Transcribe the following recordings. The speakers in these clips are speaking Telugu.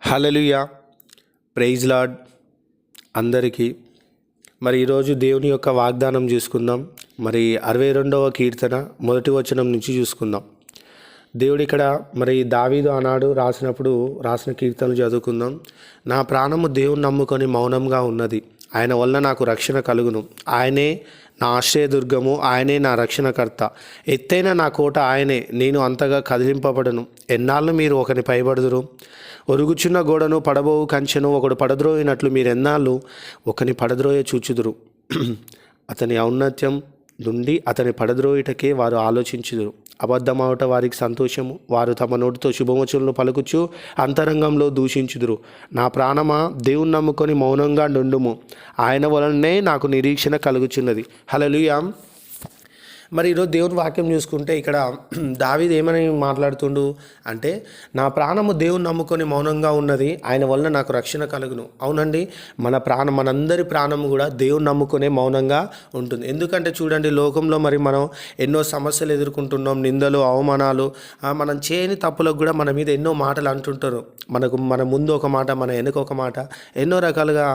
హల్లెలూయా, ప్రైజ్ లార్డ్ అందరికీ. మరి ఈరోజు దేవుని యొక్క వాగ్దానం చూసుకుందాం. మరి 62వ కీర్తన మొదటి వచనం నుంచి చూసుకుందాం. దేవుడు ఇక్కడ మరి దావీదు ఆనాడు రాసిన కీర్తనలు చదువుకుందాం. నా ప్రాణము దేవుని నమ్ముకొని మౌనంగా ఉన్నది, ఆయన వల్ల నాకు రక్షణ కలుగును. ఆయనే నా ఆశ్రయదుర్గము, ఆయనే నా రక్షణకర్త, ఎత్తైన నా కోట ఆయనే, నేను అంతగా కదిలింపబడను. ఎన్నాళ్ళు మీరు ఒకని పైబడుదురు? ఒరుగుచున్న గోడను పడబోవు కంచెను ఒకడు పడద్రోయినట్లు మీరెన్నాళ్ళు ఒకని పడద్రోయ చూచుదురు. అతని ఔన్నత్యం నుండి అతని పడద్రోయుటకే వారు ఆలోచించుదురు. అబద్ధమావట వారికి సంతోషము, వారు తమ నోటితో శుభవచనలు పలుకుచు అంతరంగంలో దూషించుదురు. నా ప్రాణమా, దేవుని నమ్ముకొని మౌనంగా నుండుము, ఆయన వలనే నాకు నిరీక్షణ కలుగుచున్నది. హల్లెలూయా. మరి ఈరోజు దేవుని వాక్యం చూసుకుంటే ఇక్కడ దావీదు ఏమని మాట్లాడుతుండు అంటే, నా ప్రాణము దేవుని నమ్ముకొని మౌనంగా ఉన్నది, ఆయన వలన నాకు రక్షణ కలుగును. అవునండి, మనందరి ప్రాణము కూడా దేవుని నమ్ముకునే మౌనంగా ఉంటుంది. ఎందుకంటే చూడండి, లోకంలో మరి మనం ఎన్నో సమస్యలు ఎదుర్కొంటున్నాం, నిందలు, అవమానాలు, మనం చేయని తప్పులకు కూడా మన మీద ఎన్నో మాటలు అంటుంటారు. మన ముందు ఒక మాట, మన వెనుక ఒక మాట, ఎన్నో రకాలుగా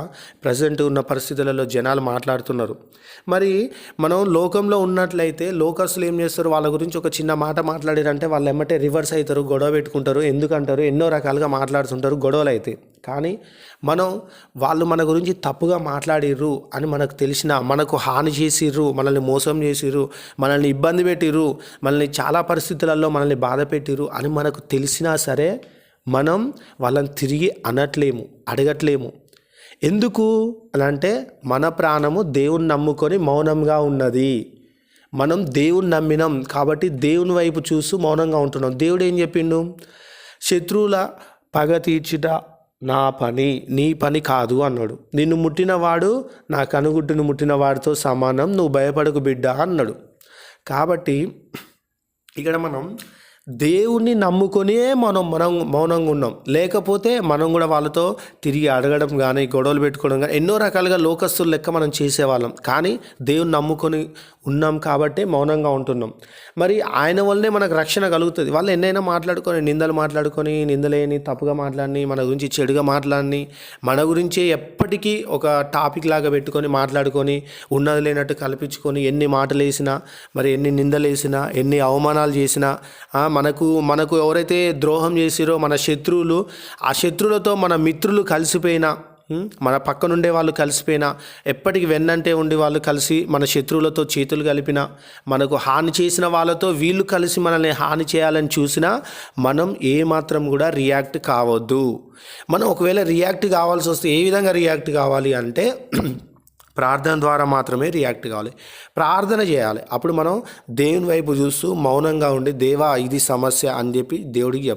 ప్రజెంట్ ఉన్న పరిస్థితులలో జనాలు మాట్లాడుతున్నారు. మరి మనం లోకంలో ఉన్నట్లయితే లోకస్తులు ఏం చేస్తారు, వాళ్ళ గురించి ఒక చిన్న మాట మాట్లాడారంటే వాళ్ళు ఎమ్మటే రివర్స్ అవుతారు, గొడవ పెట్టుకుంటారు, ఎందుకంటారు, ఎన్నో రకాలుగా మాట్లాడుతుంటారు, గొడవలు అయితే. కానీ వాళ్ళు మన గురించి తప్పుగా మాట్లాడిర్రు అని మనకు తెలిసిన, మనకు హాని చేసిర్రు, మనల్ని మోసం చేసిర్రు, మనల్ని ఇబ్బంది పెట్టిర్రు, మనల్ని చాలా పరిస్థితులలో మనల్ని బాధ పెట్టిర్రు అని మనకు తెలిసినా సరే మనం వాళ్ళని తిరిగి అనట్లేము, అడగట్లేము. ఎందుకు అని అంటే, మన ప్రాణము దేవుని నమ్ముకొని మౌనంగా ఉన్నది. మనం దేవుని నమ్మినాం కాబట్టి దేవుని వైపు చూస్తూ మౌనంగా ఉంటున్నాం. దేవుడు ఏం చెప్పిండు? శత్రువుల పగ తీర్చుట నా పని, నీ పని కాదు అన్నాడు. నిన్ను ముట్టినవాడు నా కనుగుట్టును ముట్టిన వాడితో సమానం, నువ్వు భయపడకు బిడ్డ అన్నాడు. కాబట్టి ఇక్కడ మనం దేవుణ్ణి నమ్ముకొనే మనం మౌనంగా ఉన్నాం. లేకపోతే మనం కూడా వాళ్ళతో తిరిగి అడగడం కానీ, గొడవలు పెట్టుకోవడం కానీ, ఎన్నో రకాలుగా లోకస్తుల లెక్క మనం చేసేవాళ్ళం. కానీ దేవుని నమ్ముకొని ఉన్నాం కాబట్టి మౌనంగా ఉంటున్నాం. మరి ఆయన వల్లనే మనకు రక్షణ కలుగుతుంది. వాళ్ళు ఎన్నైనా మాట్లాడుకొని, నిందలేని తప్పుగా మాట్లాడి, మన గురించి చెడుగా మాట్లాడి, మన గురించే ఎప్పటికీ ఒక టాపిక్ లాగా పెట్టుకొని మాట్లాడుకొని, ఉన్నది లేనట్టు కల్పించుకొని, ఎన్ని మాటలు వేసినా, మరి ఎన్ని నిందలు వేసినా, ఎన్ని అవమానాలు చేసినా, మనకు ఎవరైతే ద్రోహం చేసిరో మన శత్రువులు, ఆ శత్రువులతో మన మిత్రులు కలిసిపోయినా, మన పక్కనుండే వాళ్ళు కలిసిపోయినా, ఎప్పటికి వెన్నంటే ఉండి వాళ్ళు కలిసి మన శత్రువులతో చేతులు కలిపిన, మనకు హాని చేసిన వాళ్ళతో వీళ్ళు కలిసి మనల్ని హాని చేయాలని చూసినా మనం ఏమాత్రం కూడా రియాక్ట్ కావద్దు. మనం ఒకవేళ రియాక్ట్ కావాల్సి వస్తే ఏ విధంగా రియాక్ట్ కావాలి అంటే, ప్రార్థన ద్వారా మాత్రమే రియాక్ట్ కావాలి, ప్రార్థన చేయాలి. అప్పుడు మనం దేవుని వైపు చూస్తూ మౌనంగా ఉండి, దేవా ఇది సమస్య అని చెప్పి దేవుడికి